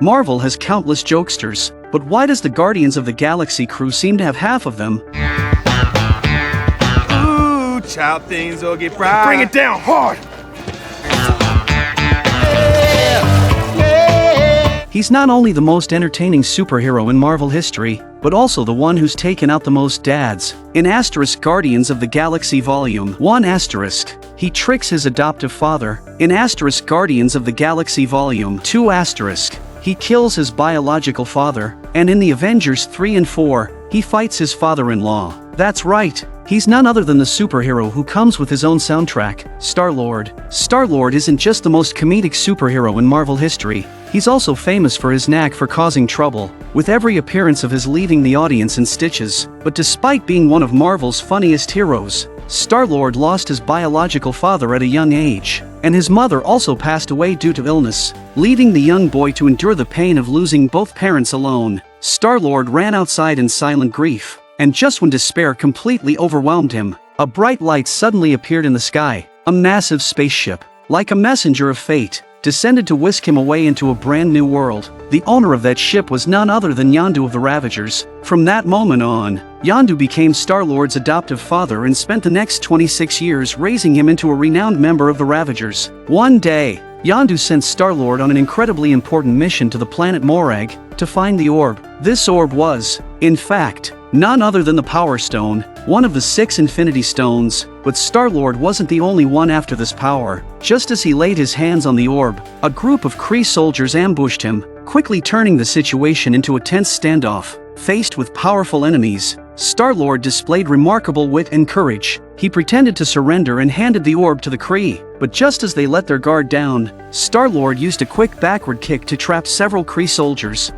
Marvel has countless jokesters, but why does the Guardians of the Galaxy crew seem to have half of them? Ooh, child, things will get right. Bring it down hard. He's not only the most entertaining superhero in Marvel history, but also the one who's taken out the most dads. In Guardians of the Galaxy Volume 1 *, he tricks his adoptive father. In Guardians of the Galaxy Volume 2 *, he kills his biological father. And in the Avengers 3 and 4, he fights his father-in-law. That's right, he's none other than the superhero who comes with his own soundtrack, Star-Lord. Star-Lord isn't just the most comedic superhero in Marvel history, he's also famous for his knack for causing trouble, with every appearance of his leaving the audience in stitches. But despite being one of Marvel's funniest heroes, Star-Lord lost his biological father at a young age, and his mother also passed away due to illness, leaving the young boy to endure the pain of losing both parents alone. Star-Lord ran outside in silent grief, and just when despair completely overwhelmed him, a bright light suddenly appeared in the sky. A massive spaceship, like a messenger of fate, descended to whisk him away into a brand new world. The owner of that ship was none other than Yondu of the Ravagers. From that moment on, Yondu became Star-Lord's adoptive father and spent the next 26 years raising him into a renowned member of the Ravagers. One day, Yondu sent Star-Lord on an incredibly important mission to the planet Morag to find the orb. This orb was, in fact, none other than the Power Stone, one of the 6 Infinity Stones. But Star-Lord wasn't the only one after this power. Just as he laid his hands on the orb, a group of Kree soldiers ambushed him, quickly turning the situation into a tense standoff. Faced with powerful enemies, Star-Lord displayed remarkable wit and courage. He pretended to surrender and handed the orb to the Kree. But just as they let their guard down, Star-Lord used a quick backward kick to trap several Kree soldiers.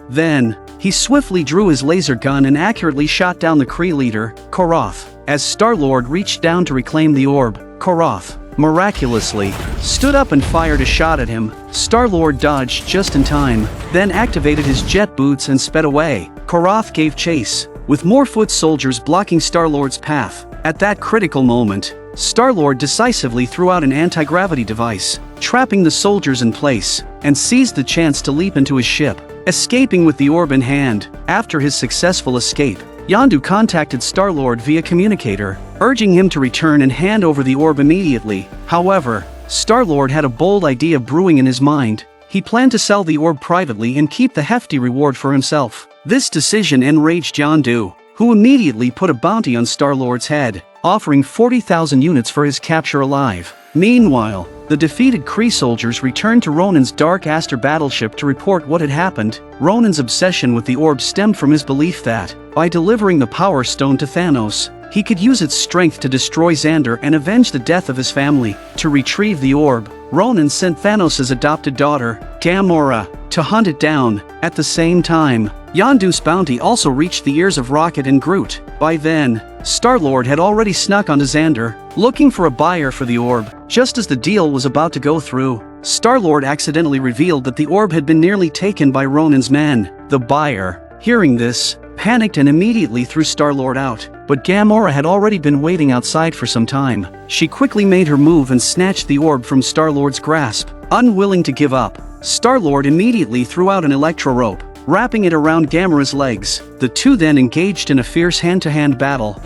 Then, he swiftly drew his laser gun and accurately shot down the Kree leader, Korath. As Star-Lord reached down to reclaim the orb, Korath, miraculously, stood up and fired a shot at him. Star-Lord dodged just in time, then activated his jet boots and sped away. Korath gave chase, with more foot soldiers blocking Star-Lord's path. At that critical moment, Star-Lord decisively threw out an anti-gravity device, trapping the soldiers in place, and seized the chance to leap into his ship, escaping with the orb in hand. After his successful escape, Yondu contacted Star-Lord via communicator, urging him to return and hand over the orb immediately. However, Star-Lord had a bold idea brewing in his mind. He planned to sell the orb privately and keep the hefty reward for himself. This decision enraged Yondu, who immediately put a bounty on Star-Lord's head, offering 40,000 units for his capture alive. Meanwhile, the defeated Kree soldiers returned to Ronan's Dark Aster battleship to report what had happened. Ronan's obsession with the orb stemmed from his belief that, by delivering the Power Stone to Thanos, he could use its strength to destroy Xandar and avenge the death of his family. To retrieve the orb, Ronan sent Thanos' adopted daughter, Gamora, to hunt it down. At the same time, Yondu's bounty also reached the ears of Rocket and Groot. By then, Star-Lord had already snuck onto Xandar, looking for a buyer for the orb. Just as the deal was about to go through, Star-Lord accidentally revealed that the orb had been nearly taken by Ronan's men. The buyer, hearing this, panicked and immediately threw Star-Lord out. But Gamora had already been waiting outside for some time. She quickly made her move and snatched the orb from Star-Lord's grasp. Unwilling to give up, Star-Lord immediately threw out an electro rope, wrapping it around Gamora's legs. The two then engaged in a fierce hand-to-hand battle.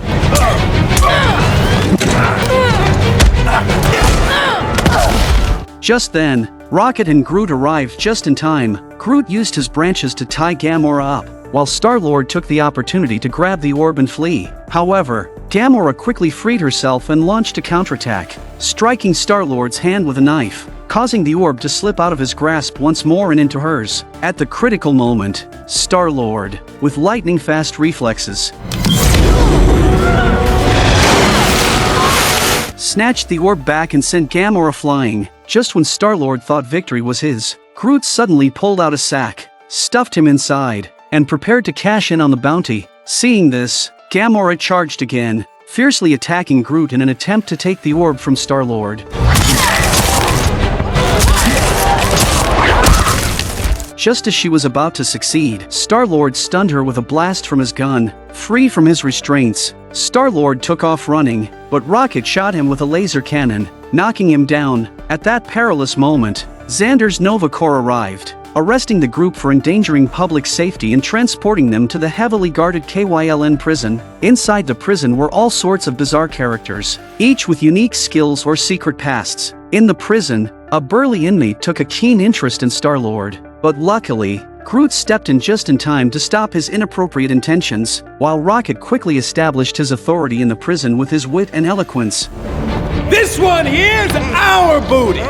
Just then, Rocket and Groot arrived just in time. Groot used his branches to tie Gamora up, while Star-Lord took the opportunity to grab the orb and flee. However, Gamora quickly freed herself and launched a counterattack, striking Star-Lord's hand with a knife, causing the orb to slip out of his grasp once more and into hers. At the critical moment, Star-Lord, with lightning-fast reflexes, snatched the orb back and sent Gamora flying. Just when Star-Lord thought victory was his, Groot suddenly pulled out a sack, stuffed him inside, and prepared to cash in on the bounty. Seeing this, Gamora charged again, fiercely attacking Groot in an attempt to take the orb from Star-Lord. Just as she was about to succeed, Star-Lord stunned her with a blast from his gun. Free from his restraints, Star-Lord took off running, but Rocket shot him with a laser cannon, knocking him down. At that perilous moment, Xander's Nova Corps arrived, arresting the group for endangering public safety and transporting them to the heavily guarded KYLN prison. Inside the prison were all sorts of bizarre characters, each with unique skills or secret pasts. In the prison, a burly inmate took a keen interest in Star-Lord, but luckily, Groot stepped in just in time to stop his inappropriate intentions, while Rocket quickly established his authority in the prison with his wit and eloquence. This one here's our booty!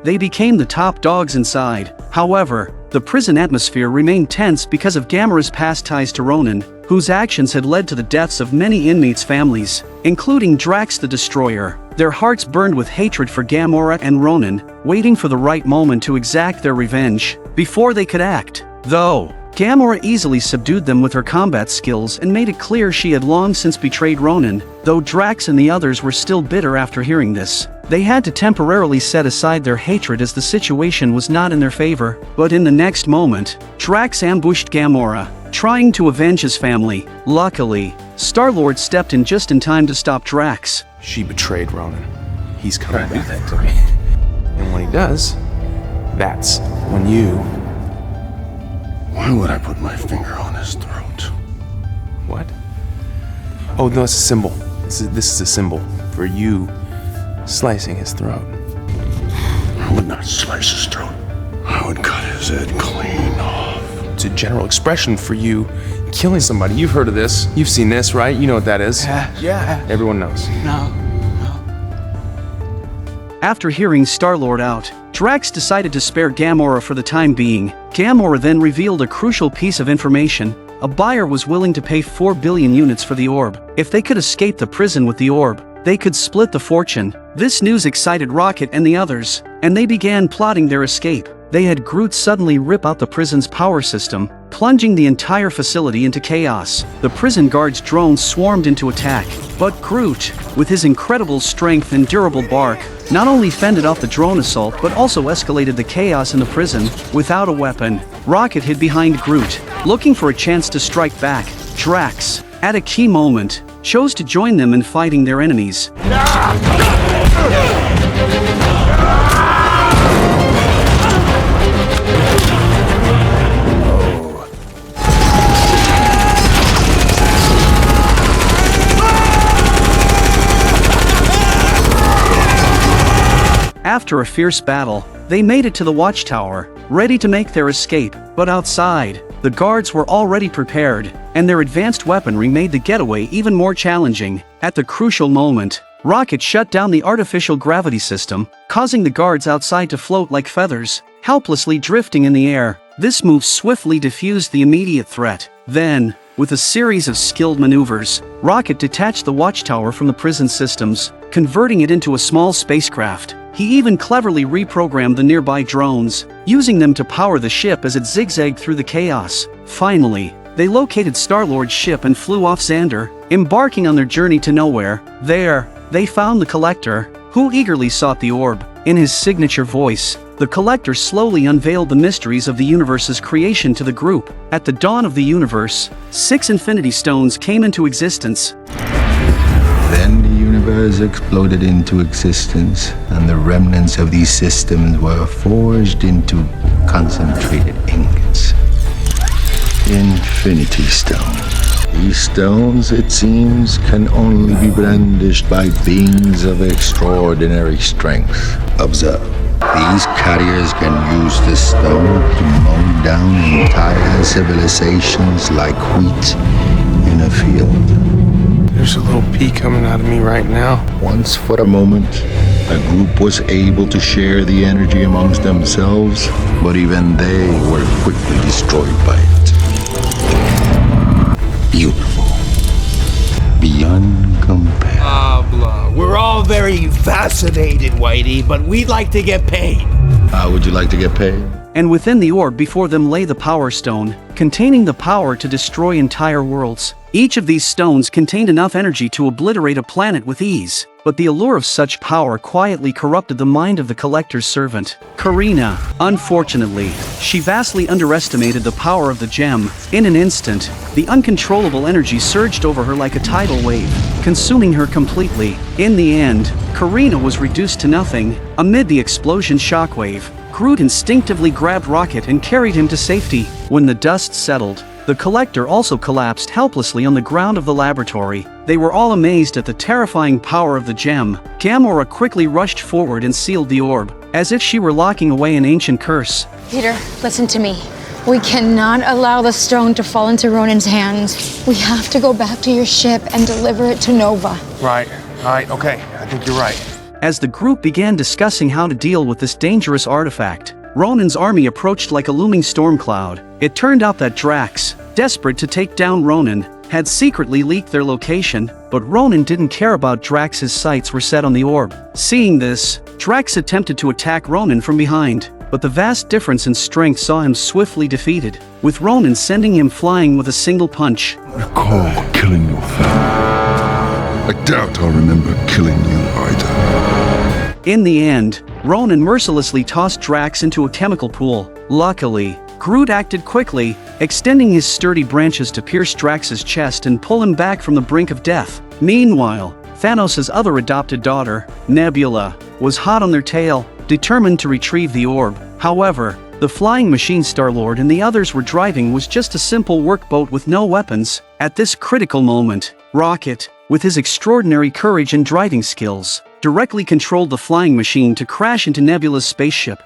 They became the top dogs inside. However, the prison atmosphere remained tense because of Gamera's past ties to Ronan, whose actions had led to the deaths of many inmates' families, including Drax the Destroyer. Their hearts burned with hatred for Gamora and Ronan, waiting for the right moment to exact their revenge before they could act. Though, Gamora easily subdued them with her combat skills and made it clear she had long since betrayed Ronan. Though Drax and the others were still bitter after hearing this, they had to temporarily set aside their hatred as the situation was not in their favor. But in the next moment, Drax ambushed Gamora, trying to avenge his family. Luckily, Star-Lord stepped in just in time to stop Drax. She betrayed Ronan. He's coming back that to me. And when he does, that's when you... Why would I put my finger on his throat? What? Oh, no, it's a symbol. This is a symbol for you slicing his throat. I would not slice his throat. I would cut his head clean off. It's a general expression for you killing somebody. You've heard of this. You've seen this, right? You know what that is. Yeah. Everyone knows. No. After hearing Star-Lord out, Drax decided to spare Gamora for the time being. Gamora then revealed a crucial piece of information. A buyer was willing to pay 4 billion units for the orb. If they could escape the prison with the orb, they could split the fortune. This news excited Rocket and the others, and they began plotting their escape. They had Groot suddenly rip out the prison's power system, plunging the entire facility into chaos. The prison guards' drones swarmed into attack, but Groot, with his incredible strength and durable bark, not only fended off the drone assault but also escalated the chaos in the prison. Without a weapon, Rocket hid behind Groot, looking for a chance to strike back. Drax, at a key moment, chose to join them in fighting their enemies. After a fierce battle, they made it to the watchtower, ready to make their escape. But outside, the guards were already prepared, and their advanced weaponry made the getaway even more challenging. At the crucial moment, Rocket shut down the artificial gravity system, causing the guards outside to float like feathers, helplessly drifting in the air. This move swiftly diffused the immediate threat. Then, with a series of skilled maneuvers, Rocket detached the watchtower from the prison systems, converting it into a small spacecraft. He even cleverly reprogrammed the nearby drones, using them to power the ship as it zigzagged through the chaos. Finally, they located Star-Lord's ship and flew off Xander, embarking on their journey to nowhere. There, they found the Collector, who eagerly sought the orb. In his signature voice, the Collector slowly unveiled the mysteries of the universe's creation to the group. At the dawn of the universe, 6 Infinity Stones came into existence. Then the universe exploded into existence, and the remnants of these systems were forged into concentrated ingots. Infinity Stones. These stones, it seems, can only be brandished by beings of extraordinary strength. Observe. These carriers can use the stone to mow down entire civilizations like wheat in a field. There's a little pea coming out of me right now. Once for a moment, a group was able to share the energy amongst themselves, but even they were quickly destroyed by it. Beautiful. Beyond compare. Blah. We're all very fascinated, Whitey, but we'd like to get paid. How would you like to get paid? And within the orb before them lay the Power Stone, containing the power to destroy entire worlds. Each of these stones contained enough energy to obliterate a planet with ease. but the allure of such power quietly corrupted the mind of the collector's servant, Karina. Unfortunately, she vastly underestimated the power of the gem. In an instant, the uncontrollable energy surged over her like a tidal wave, consuming her completely. In the end, Karina was reduced to nothing. Amid the explosion shockwave, Groot instinctively grabbed Rocket and carried him to safety. When the dust settled, the collector also collapsed helplessly on the ground of the laboratory. They were all amazed at the terrifying power of the gem. Gamora quickly rushed forward and sealed the orb, as if she were locking away an ancient curse. Peter, listen to me. We cannot allow the stone to fall into Ronin's hands. We have to go back to your ship and deliver it to Nova. Right, okay, I think you're right. As the group began discussing how to deal with this dangerous artifact, Ronin's army approached like a looming storm cloud. It turned out that Drax, desperate to take down Ronin, had secretly leaked their location, but Ronin didn't care about Drax's sights were set on the orb. Seeing this, Drax attempted to attack Ronin from behind, but the vast difference in strength saw him swiftly defeated, with Ronin sending him flying with a single punch. Recall killing your family. I doubt I'll remember killing you either. In the end, Ronin mercilessly tossed Drax into a chemical pool. Luckily, Groot acted quickly, extending his sturdy branches to pierce Drax's chest and pull him back from the brink of death. Meanwhile, Thanos' other adopted daughter, Nebula, was hot on their tail, determined to retrieve the orb. However, the flying machine Star-Lord and the others were driving was just a simple workboat with no weapons. At this critical moment, Rocket, with his extraordinary courage and driving skills, directly controlled the flying machine to crash into Nebula's spaceship.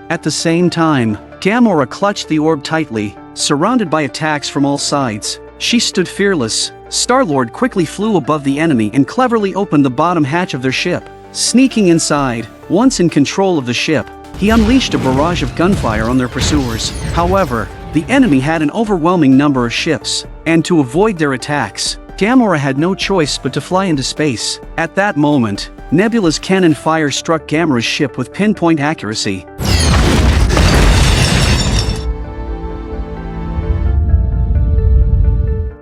At the same time, Gamora clutched the orb tightly, surrounded by attacks from all sides. She stood fearless. Star-Lord quickly flew above the enemy and cleverly opened the bottom hatch of their ship. Sneaking inside, once in control of the ship, he unleashed a barrage of gunfire on their pursuers. However, the enemy had an overwhelming number of ships, and to avoid their attacks, Gamora had no choice but to fly into space. At that moment, Nebula's cannon fire struck Gamora's ship with pinpoint accuracy,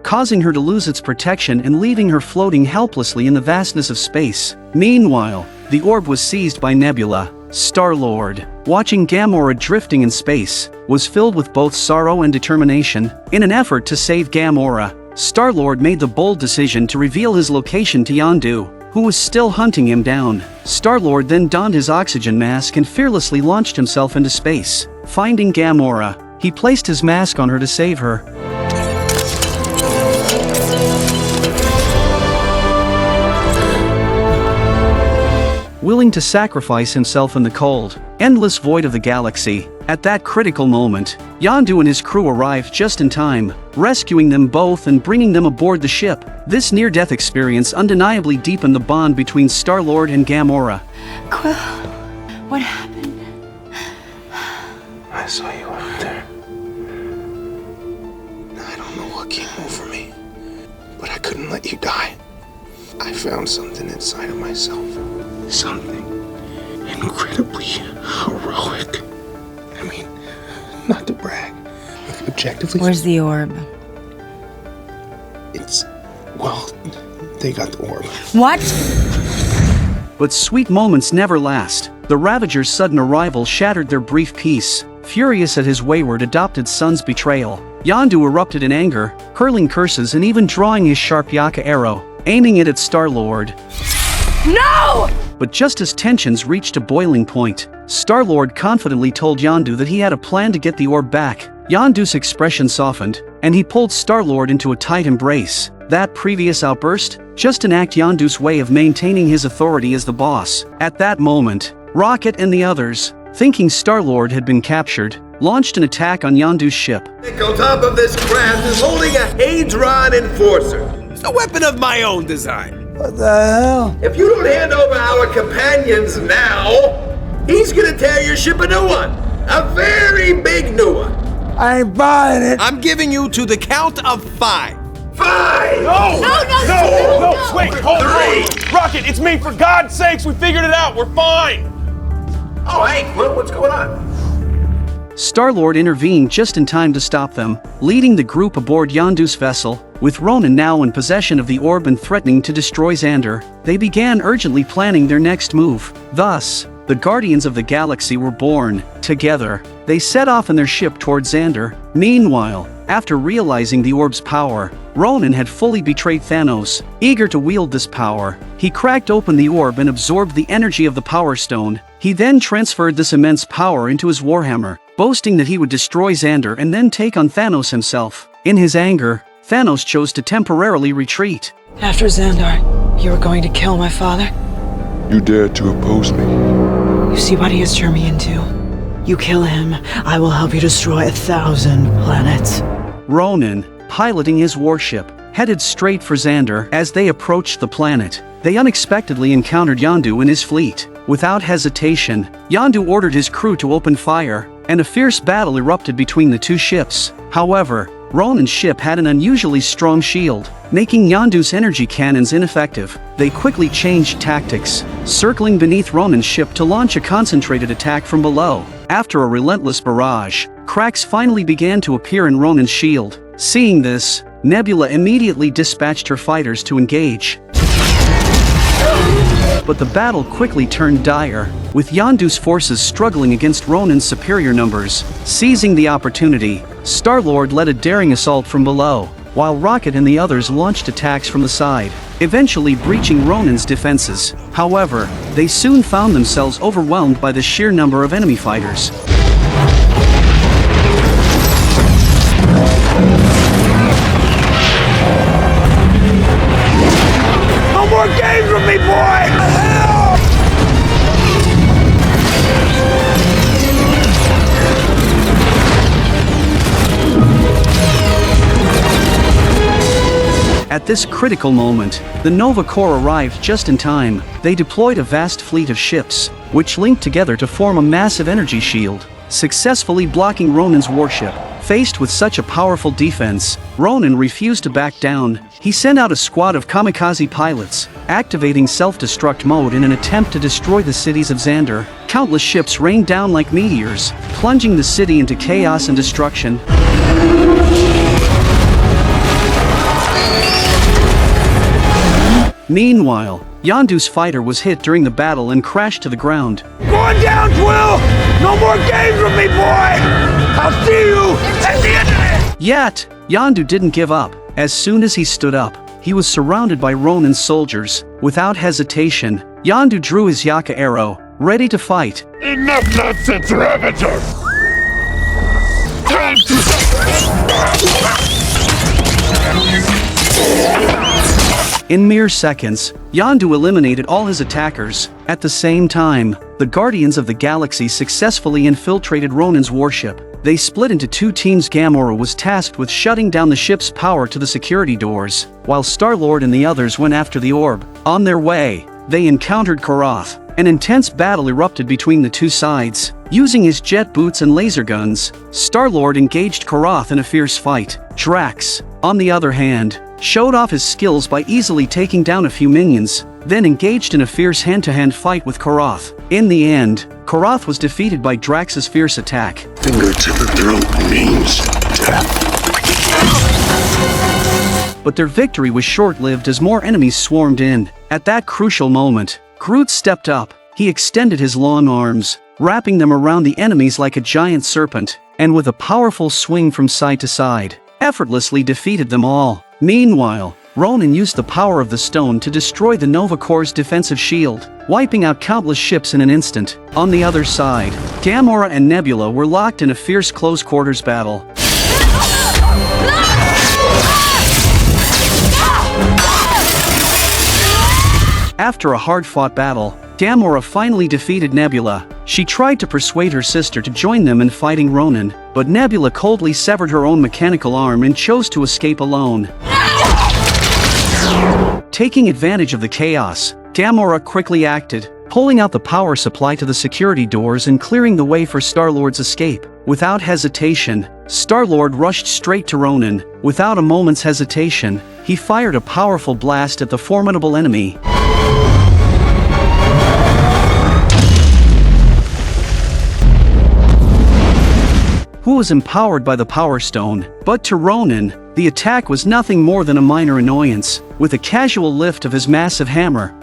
causing her to lose its protection and leaving her floating helplessly in the vastness of space. Meanwhile, the orb was seized by Nebula. Star-Lord, watching Gamora drifting in space, was filled with both sorrow and determination. In an effort to save Gamora, Star-Lord made the bold decision to reveal his location to Yondu, who was still hunting him down. Star-Lord then donned his oxygen mask and fearlessly launched himself into space. Finding Gamora, he placed his mask on her to save her. Willing to sacrifice himself in the cold, endless void of the galaxy. At that critical moment, Yondu and his crew arrived just in time, rescuing them both and bringing them aboard the ship. This near-death experience undeniably deepened the bond between Star-Lord and Gamora. Quill, what happened? I saw you out there. I don't know what came over me, but I couldn't let you die. I found something inside of myself. Something incredibly heroic. I mean, not to brag. Objectively. Where's the orb? Well, they got the orb. What? But sweet moments never last. The Ravager's sudden arrival shattered their brief peace. Furious at his wayward adopted son's betrayal, Yondu erupted in anger, hurling curses and even drawing his sharp Yaka arrow, aiming it at Star-Lord. No! But just as tensions reached a boiling point, Star-Lord confidently told Yondu that he had a plan to get the orb back. Yondu's expression softened, and he pulled Star-Lord into a tight embrace. That previous outburst? Just enact Yondu's way of maintaining his authority as the boss. At that moment, Rocket and the others, thinking Star-Lord had been captured, launched an attack on Yondu's ship. On top of this craft is holding a Hadron Enforcer. It's a weapon of my own design. What the hell? If you don't hand over our companions now, he's gonna tear your ship a new one. A very big new one. I ain't buying it. I'm giving you to the count of 5. 5! No! Wait, hold on! Rocket, it's me, for God's sakes, we figured it out, we're fine! Oh, hey, Quill, what's going on? Star-Lord intervened just in time to stop them, leading the group aboard Yondu's vessel. With Ronan now in possession of the orb and threatening to destroy Xander, they began urgently planning their next move. Thus, the Guardians of the Galaxy were born. Together, they set off in their ship toward Xander. Meanwhile, after realizing the orb's power, Ronan had fully betrayed Thanos. Eager to wield this power, he cracked open the orb and absorbed the energy of the Power Stone. He then transferred this immense power into his Warhammer, boasting that he would destroy Xander and then take on Thanos himself. In his anger, Thanos chose to temporarily retreat. After Xandar, you were going to kill my father? You dared to oppose me. You see what he has turned me into? You kill him, I will help you destroy 1,000 planets. Ronan, piloting his warship, headed straight for Xander. As they approached the planet, they unexpectedly encountered Yondu and his fleet. Without hesitation, Yondu ordered his crew to open fire, and a fierce battle erupted between the two ships. However, Ronan's ship had an unusually strong shield, making Yondu's energy cannons ineffective. They quickly changed tactics, circling beneath Ronan's ship to launch a concentrated attack from below. After a relentless barrage, cracks finally began to appear in Ronan's shield. Seeing this, Nebula immediately dispatched her fighters to engage. But the battle quickly turned dire, with Yondu's forces struggling against Ronan's superior numbers. Seizing the opportunity, Star-Lord led a daring assault from below, while Rocket and the others launched attacks from the side, eventually breaching Ronan's defenses. However, they soon found themselves overwhelmed by the sheer number of enemy fighters. No more games with me, boy! At this critical moment, the Nova Corps arrived just in time. They deployed a vast fleet of ships, which linked together to form a massive energy shield, successfully blocking Ronan's warship. Faced with such a powerful defense, Ronan refused to back down. He sent out a squad of kamikaze pilots, activating self-destruct mode in an attempt to destroy the cities of Xander. Countless ships rained down like meteors, plunging the city into chaos and destruction. Meanwhile, Yondu's fighter was hit during the battle and crashed to the ground. Going down, Twill! No more games with me, boy! I'll see you at the end of it! Yet, Yondu didn't give up. As soon as he stood up, he was surrounded by Ronan's soldiers. Without hesitation, Yondu drew his Yaka arrow, ready to fight. Enough nonsense, Ravager! Time In mere seconds, Yondu eliminated all his attackers. At the same time, the Guardians of the Galaxy successfully infiltrated Ronan's warship. They split into two teams. Gamora was tasked with shutting down the ship's power to the security doors, while Star-Lord and the others went after the orb. On their way, they encountered Korath. An intense battle erupted between the two sides. Using his jet boots and laser guns, Star-Lord engaged Korath in a fierce fight. Drax, on the other hand, showed off his skills by easily taking down a few minions, then engaged in a fierce hand-to-hand fight with Korath. In the end, Korath was defeated by Drax's fierce attack. Finger to the throat means death. But their victory was short-lived as more enemies swarmed in. At that crucial moment, Groot stepped up. He extended his long arms, wrapping them around the enemies like a giant serpent, and with a powerful swing from side to side, effortlessly defeated them all. Meanwhile, Ronan used the power of the stone to destroy the Nova Corps' defensive shield, wiping out countless ships in an instant. On the other side, Gamora and Nebula were locked in a fierce close-quarters battle. After a hard-fought battle, Gamora finally defeated Nebula. She tried to persuade her sister to join them in fighting Ronan, but Nebula coldly severed her own mechanical arm and chose to escape alone. Taking advantage of the chaos, Gamora quickly acted, pulling out the power supply to the security doors and clearing the way for Star-Lord's escape. Without hesitation, Star-Lord rushed straight to Ronan. Without a moment's hesitation, he fired a powerful blast at the formidable enemy. who was empowered by the Power Stone. But to Ronan, the attack was nothing more than a minor annoyance. With a casual lift of his massive hammer,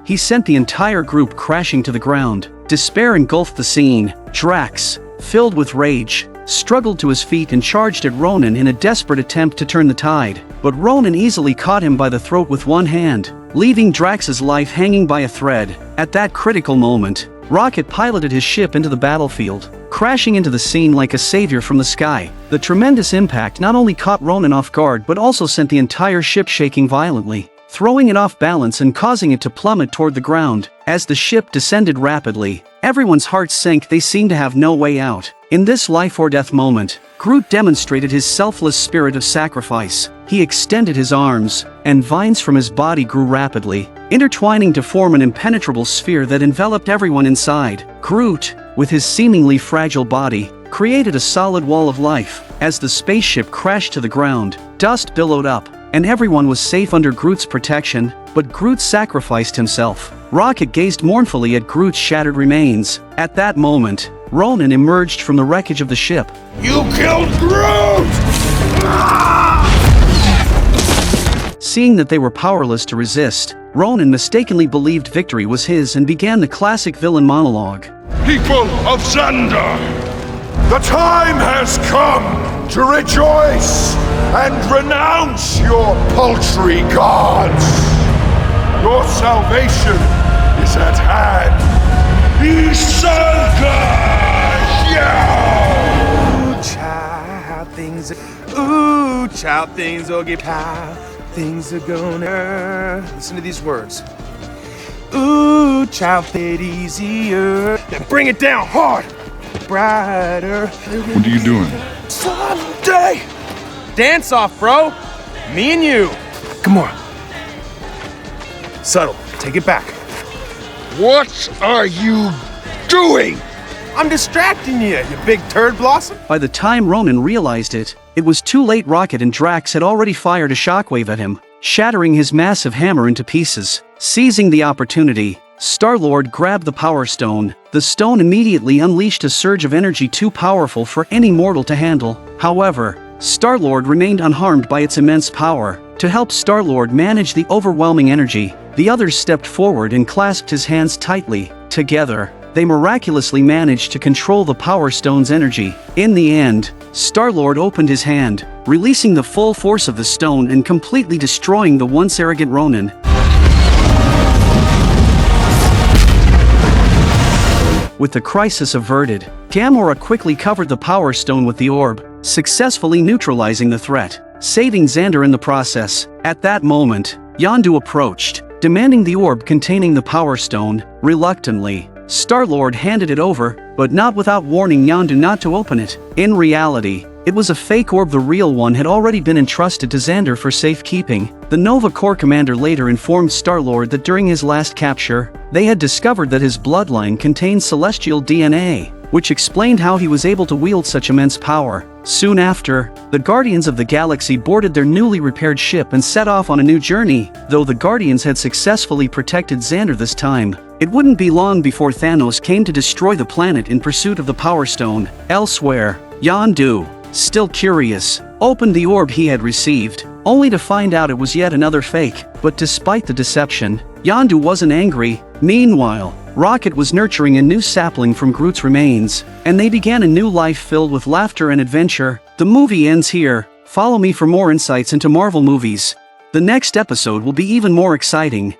he sent the entire group crashing to the ground. Despair engulfed the scene. Drax, filled with rage, struggled to his feet and charged at Ronan in a desperate attempt to turn the tide. But Ronan easily caught him by the throat with one hand, leaving Drax's life hanging by a thread. At that critical moment, Rocket piloted his ship into the battlefield, crashing into the scene like a savior from the sky. The tremendous impact not only caught Ronan off guard but also sent the entire ship shaking violently, throwing it off balance and causing it to plummet toward the ground. As the ship descended rapidly, everyone's hearts sank. They seemed to have no way out. In this life-or-death moment, Groot demonstrated his selfless spirit of sacrifice. He extended his arms, and vines from his body grew rapidly, intertwining to form an impenetrable sphere that enveloped everyone inside. Groot, with his seemingly fragile body, created a solid wall of life. As the spaceship crashed to the ground, dust billowed up, and everyone was safe under Groot's protection, but Groot sacrificed himself. Rocket gazed mournfully at Groot's shattered remains. At that moment, Ronan emerged from the wreckage of the ship. You killed Groot! Seeing that they were powerless to resist, Ronan mistakenly believed victory was his and began the classic villain monologue. People of Xandar, The time has come to rejoice and renounce your paltry gods. Your salvation is at hand. Isalga! Ooh, child, things will get child. Things are gonna... Listen to these words. Ooh, child, it easier. Then bring it down hard. Brighter. what are you doing? Someday. Dance off, bro. Me and you. Come on. Subtle. Take it back. What are you doing? I'm distracting you, you big turd blossom. By the time Ronan realized it, it was too late. Rocket and Drax had already fired a shockwave at him, shattering his massive hammer into pieces. Seizing the opportunity, Star-Lord grabbed the Power Stone. The stone immediately unleashed a surge of energy too powerful for any mortal to handle. However, Star-Lord remained unharmed by its immense power. To help Star-Lord manage the overwhelming energy, the others stepped forward and clasped his hands tightly. Together, they miraculously managed to control the Power Stone's energy. In the end, Star-Lord opened his hand, releasing the full force of the stone and completely destroying the once arrogant Ronan. With the crisis averted, Gamora quickly covered the Power Stone with the orb, successfully neutralizing the threat, saving Xandar in the process. At that moment, Yondu approached, demanding the orb containing the Power Stone. Reluctantly, Star-Lord handed it over, but not without warning Yondu not to open it. In reality, it was a fake orb. The real one had already been entrusted to Xandar for safekeeping. The Nova Corps commander later informed Star-Lord that during his last capture, they had discovered that his bloodline contained celestial DNA, which explained how he was able to wield such immense power. Soon after, the Guardians of the Galaxy boarded their newly repaired ship and set off on a new journey. Though the Guardians had successfully protected Xandar this time, it wouldn't be long before Thanos came to destroy the planet in pursuit of the Power Stone. Elsewhere, Yondu, still curious, opened the orb he had received, only to find out it was yet another fake. But despite the deception, Yondu wasn't angry. Meanwhile, Rocket was nurturing a new sapling from Groot's remains, and they began a new life filled with laughter and adventure. The movie ends here. Follow me for more insights into Marvel movies. The next episode will be even more exciting.